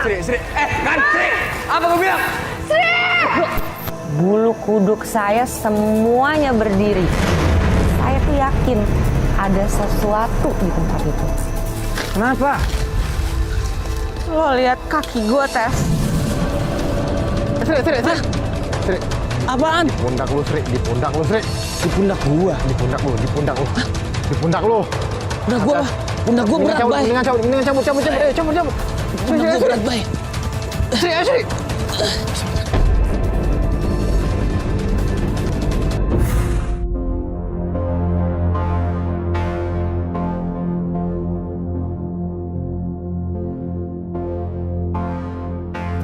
Sri. Kan, Sri. Apa gue bilang? Sri! Bulu kuduk saya semuanya berdiri. Saya tuh yakin ada sesuatu di tempat itu. Kenapa? Lo lihat kaki gue, Tes. Sri. Apaan? Di pundak lu, Sri. Di pundak lu, Sri. Di pundak gua. Di pundak lu. Di pundak lu. Di pundak lu. Pundak gua apa? Pundak gua berat, Bay. Mendingan cabut. Cabut. Pundak gua berat, Bay. Sri, ayo, Sri.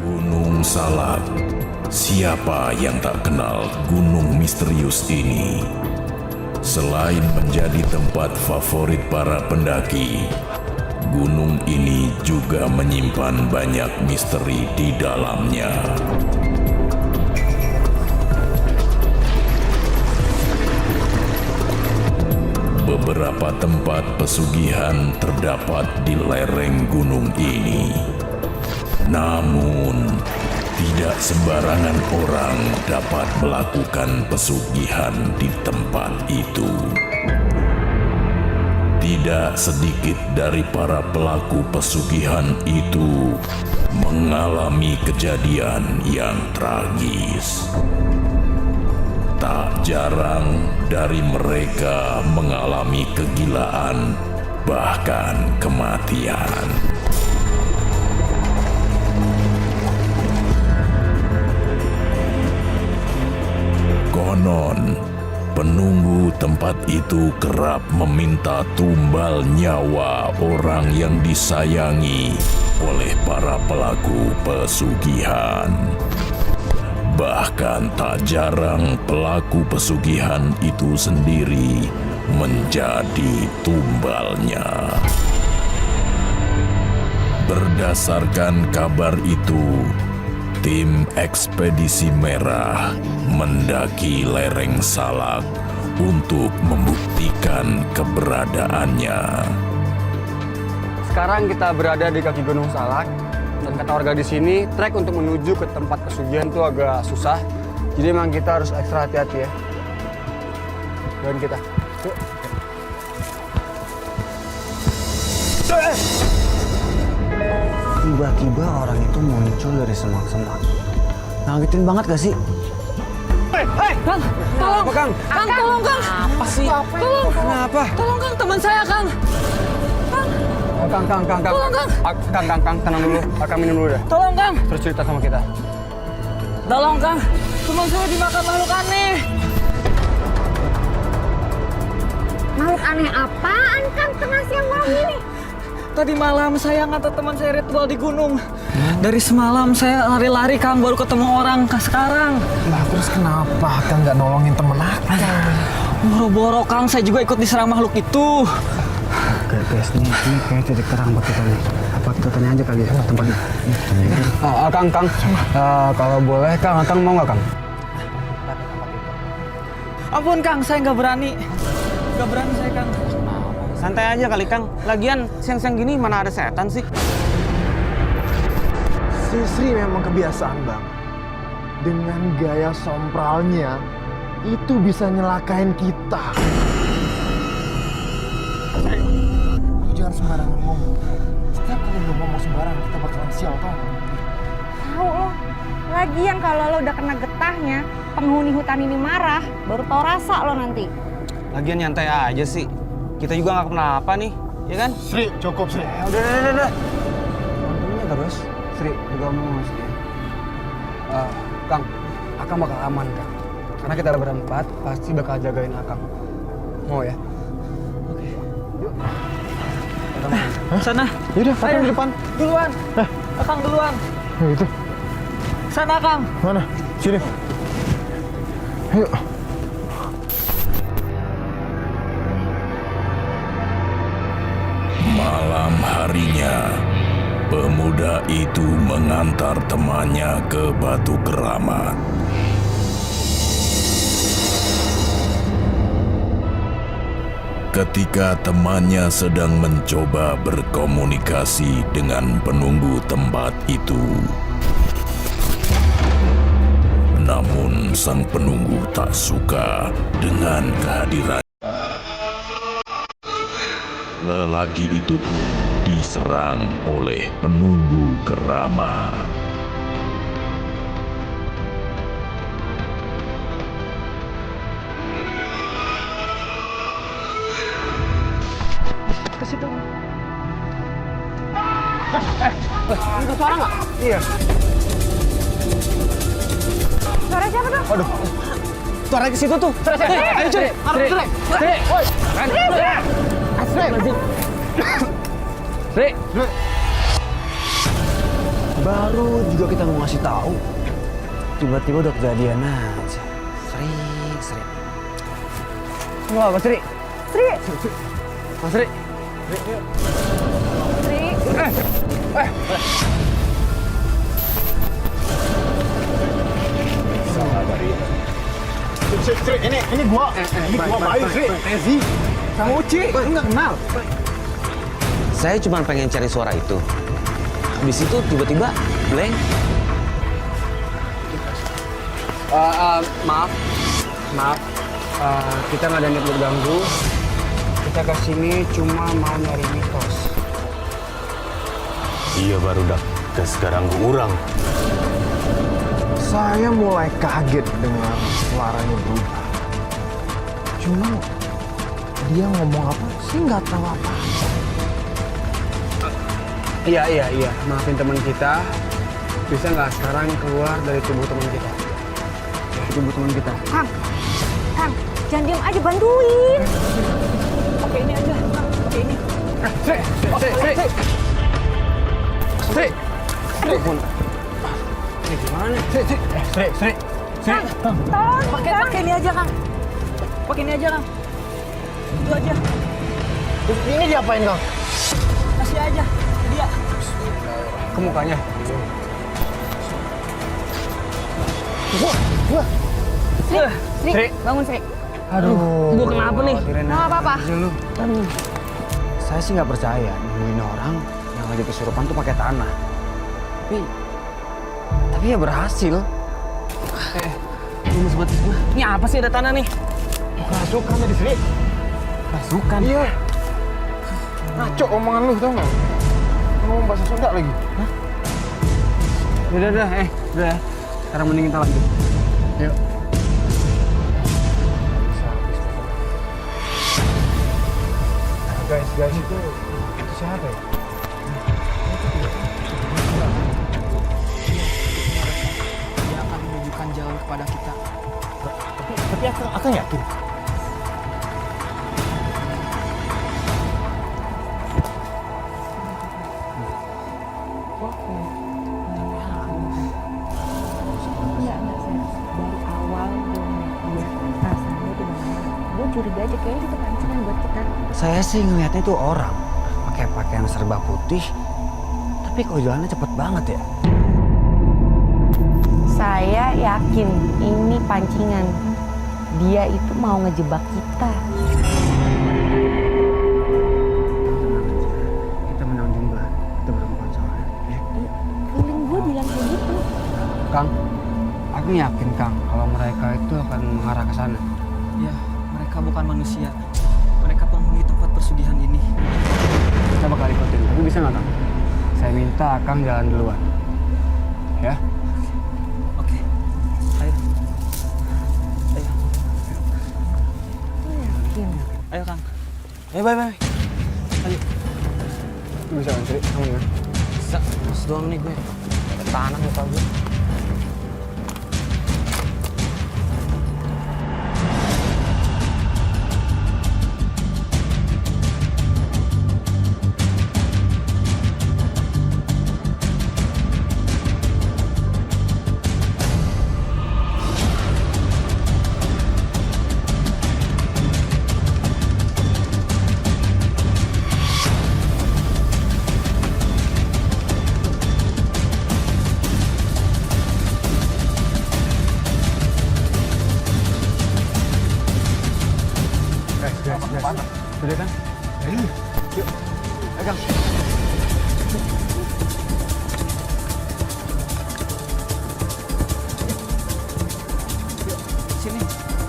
Gunung Salak. Siapa yang tak kenal gunung misterius ini? Selain menjadi tempat favorit para pendaki, gunung ini juga menyimpan banyak misteri di dalamnya. Beberapa tempat pesugihan terdapat di lereng gunung ini. Namun, tidak sembarangan orang dapat melakukan pesugihan di tempat itu. Tidak sedikit dari para pelaku pesugihan itu mengalami kejadian yang tragis. Tak jarang dari mereka mengalami kegilaan, bahkan kematian. Konon, penunggu tempat itu kerap meminta tumbal nyawa orang yang disayangi oleh para pelaku pesugihan. Bahkan tak jarang pelaku pesugihan itu sendiri menjadi tumbalnya. Berdasarkan kabar itu, tim ekspedisi merah mendaki lereng Salak untuk membuktikan keberadaannya. Sekarang kita berada di kaki Gunung Salak. Dan kata warga di sini, trek untuk menuju ke tempat pesugihan itu agak susah. Jadi memang kita harus ekstra hati-hati ya. Dan kita. Yuk. Tiba-tiba orang itu muncul dari semak-semak. Ngagetin banget gak sih? Hei! Kang, tolong! Apa, Kang? Kang, tolong, Kang! Apa sih? Tolong! Kenapa? Tolong, Kang, teman saya, Kang! Oh, Kang. Tolong, Kang. Kang, tenang dulu. Kang minum dulu dah. Tolong, Kang! Terus cerita sama kita. Tolong, Kang! Teman saya dimakan makhluk aneh! Makhluk aneh apaan, Kang, tengah siang malam ini? Tadi malam saya ngantar teman saya ritual di gunung. Dari semalam saya lari-lari, Kang, baru ketemu orang sekarang. Lah terus kenapa Kang nggak nolongin temen Akang? Boro-boro, Kang, saya juga ikut diserang makhluk itu. Oke, guys, ini kayak titik terang buat kita nih. Apa kita tanya aja kali ya tempatnya? Kang. Kalau boleh, Kang mau nggak, Kang? Ampun, Kang, saya nggak berani. Nggak berani saya, Kang. Santai aja kali, Kang. Lagian siang-siang gini mana ada setan sih? Si Sri memang kebiasaan bang. Dengan gaya sompralnya, itu bisa nyelakain kita. Lu jangan sembarangan ngomong. Setiap kali lu ngomong sembarangan, kita bakalan sial tau gak? Tahu lo. Lagian kalau lo udah kena getahnya, penghuni hutan ini marah, baru tau rasa lo nanti. Lagian nyantai aja sih. Kita juga nggak kenapa nih, ya kan? Sri, cukup Sri. Udah. Untungnya terus, Sri juga mau ngasih. Kang, Akang bakal aman, Kang. Karena kita ada berempat, pasti bakal jagain Akang. Mau ya? Oke. Yuk. Kita makan. Sana. Yaudah, Akang di depan. Duluan. Akang duluan. Ya itu, Sana, Kang. mana? Sini. Ayo. Malam harinya, pemuda itu mengantar temannya ke Batu Keramat. ketika temannya sedang mencoba berkomunikasi dengan penunggu tempat itu. Namun sang penunggu tak suka dengan kehadiran. Lelaki itu pun diserang oleh penunggu kerama. Itu suara nggak? Iya. Suara siapa tuh? Aduh. Suara ke situ tuh. Suara siapa? Ayo cari. Sri. Woi. Sri. Baru juga kita mau ngasih tahu. Tiba-tiba udah kejadian aja. Sri. Lu apa, Sri? Sri. Mas Sri. Sri. Sri, ini gua baik, Sri. Tezi. Sama Uci, lu nggak kenal. Saya cuma pengen cari suara itu. Habis itu tiba-tiba blank. Maaf. Kita nggak ada niat berganggu. Kita kesini cuma mau nyari mitos. Iya baru dak sekarang urang. Saya mulai kaget dengan suaranya berubah. Cuma dia ngomong apa sih nggak tahu apa. Iya. Maafin teman kita. Bisa nggak sekarang keluar dari tubuh teman kita? Dari tubuh teman kita. Kang, jangan diam aja, bantuin. Pakai ini aja, pakai ini. Sri. Ampun. Ini gimana? Sri. Tolong, Pakai ini aja, Kang. Pakai ini aja, Kang. Itu aja. Ini diapain, Kang? Kasih aja ke dia. Ke mukanya. Sri, bangun Sri. Aduh. Gua kenapa nih? Nggak apa-apa. Saya sih nggak percaya nemuin orang yang lagi kesurupan tuh pakai tanah. Tapi ya berhasil. Tunggu sebentar. Ini apa sih ada tanah nih? Rasukan tadi, Sri. Rasukan. Iya. Ngaco omongan lu, tau nggak? Ngomong bahasa Sunda lagi. Udah. Udah. Sekarang mending kita lanjut. Yuk. Guys, itu siapa ya? Dia akan menunjukkan jalan kepada kita. Tapi akan yakin. Enggak, saya dari awal gue ngeliat dia rasanya tuh gue curiga aja kayaknya itu pancingan buat kita. Saya sih ngeliatnya itu orang pakai pakaian serba putih, tapi kok jalannya cepet banget ya? Saya yakin ini pancingan. Dia itu mau ngejebak kita. Kita menang jumlah, kita berempat soalnya. Ya. Feeling gue bilang kayak gitu. Kang, aku yakin Kang kalau mereka itu akan mengarah ke sana. Ya, mereka bukan manusia. Mereka penghuni tempat persugihan ini. Kita bakal ikutin, tapi bisa nggak Kang? Saya minta Kang jalan duluan. Ya? Oke. Ayo. Lu yakin? Ayo, Kang. Bye. Ayo. Lu bisa kan, Sri? Aman kan? Bisa, mas doang nih gue. Ada tanah muka gue.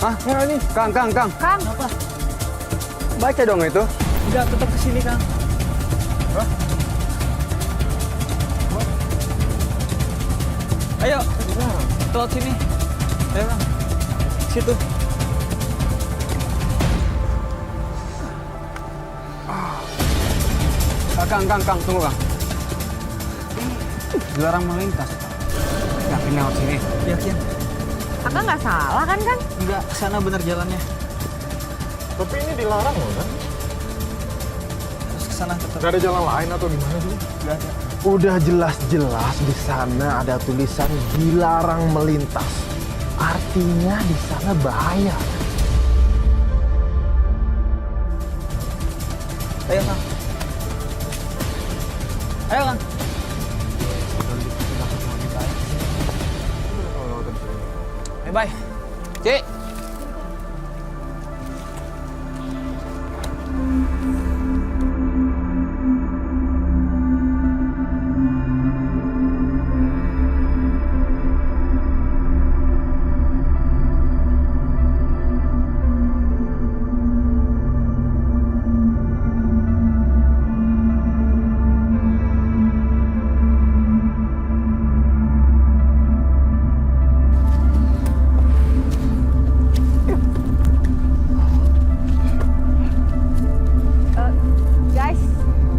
Hah? Ya ini. Kang. Kang, Apa? Baca dong itu. Udah tetap kesini Kang. Hah? Ayo. Lewat sini. Ayo Kang. Situ. Kang, tunggu Kang. Dilarang melintas. Yakin lewat sini? Yakin? Kakak nggak salah kan, Kang? Enggak, sana bener jalannya. Tapi ini dilarang loh kan? Terus ke sana tetap. Gak ada jalan lain atau gimana sih? Enggak ada. Udah jelas-jelas di sana ada tulisan dilarang melintas. Artinya di sana bahaya. Ayo Kang. Ayo Kang. Bye. Cik.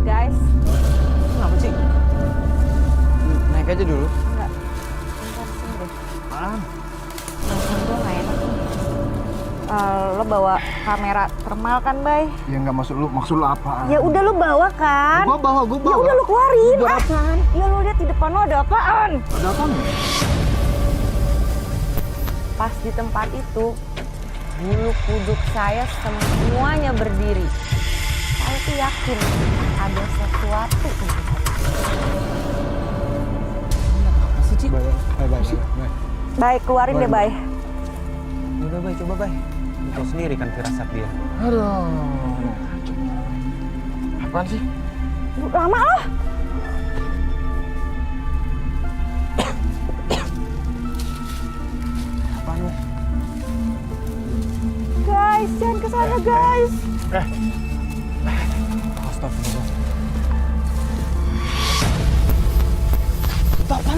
Guys. Kenapa sih? Naik aja dulu. Enggak. Bentar sini deh. Perasaan gue nggak enak nih. Lo bawa kamera thermal kan, Bay? Ya nggak maksud lu apaan? Ya udah lo bawa kan? Gua bawa. Ya udah lo keluarin. Buat apaan? Ya lo lihat di depan lo ada apaan? Ada apaan? Pas di tempat itu, bulu kuduk saya semuanya berdiri. Saya tuh yakin ada sesuatu di tempat itu. Apa sih, Ci? Baik, keluarin deh, Bay. Udah, Bay, coba, Bay. Tahu sendiri kan firasat dia. Aduh. Apaan sih? Lama loh. Apaan lu? Guys, jangan ke sana, guys. Astagfirullah.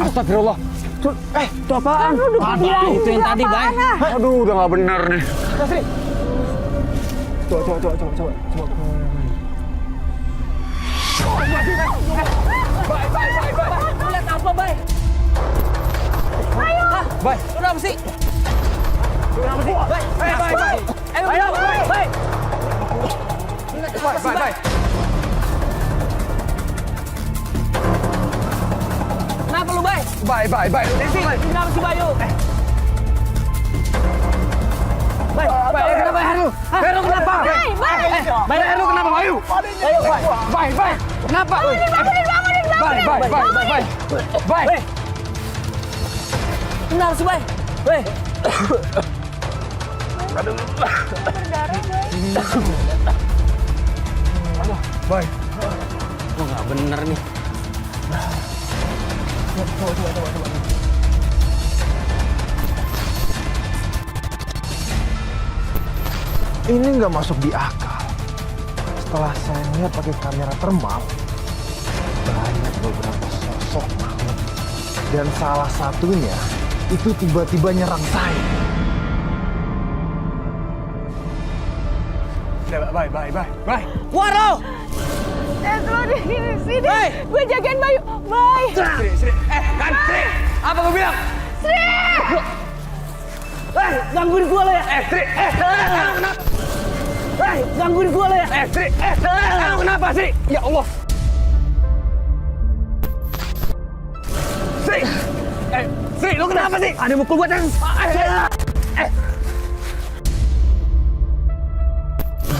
Astagfirullah. Itu apaan? Lu udah bilang itu yang tadi, Bay. Aduh, udah nggak bener nih. Coba. Lihat apa, Bay? Ayo. Bay, lu kenapa sih? Bay. Ayo, Bay. Bay. Kenapa lu, Bay? Bay. Desi, kenapa sih, Bayu? Bay, kenapa Heru? Heru kenapa? Bay, Heru kenapa, Bayu? Ayo, Bay. Kenapa? Bay. Kenapa sih, Bay? Bay. Bay. Kok nggak bener nih? Ini nggak masuk di akal. Setelah saya lihat pakai kamera thermal, banyak beberapa sosok makhluk. Dan salah satunya itu tiba-tiba nyerang saya. Bay. Waro! Lo di sini. Bay. Gue jagain Bayu. Bay. Sri. Sri. Apa gue bilang? Gangguin gua lo ya. Sri. Kenapa? Gangguin gua lo ya. Sri. Kenapa sih? Ya Allah. Sri. Sri, lu kenapa sih? Ada mukul gua kan?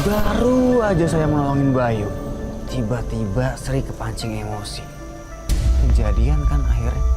Baru aja saya menolongin Bayu. Tiba-tiba Sri kepancing emosi. Kejadian kan akhirnya.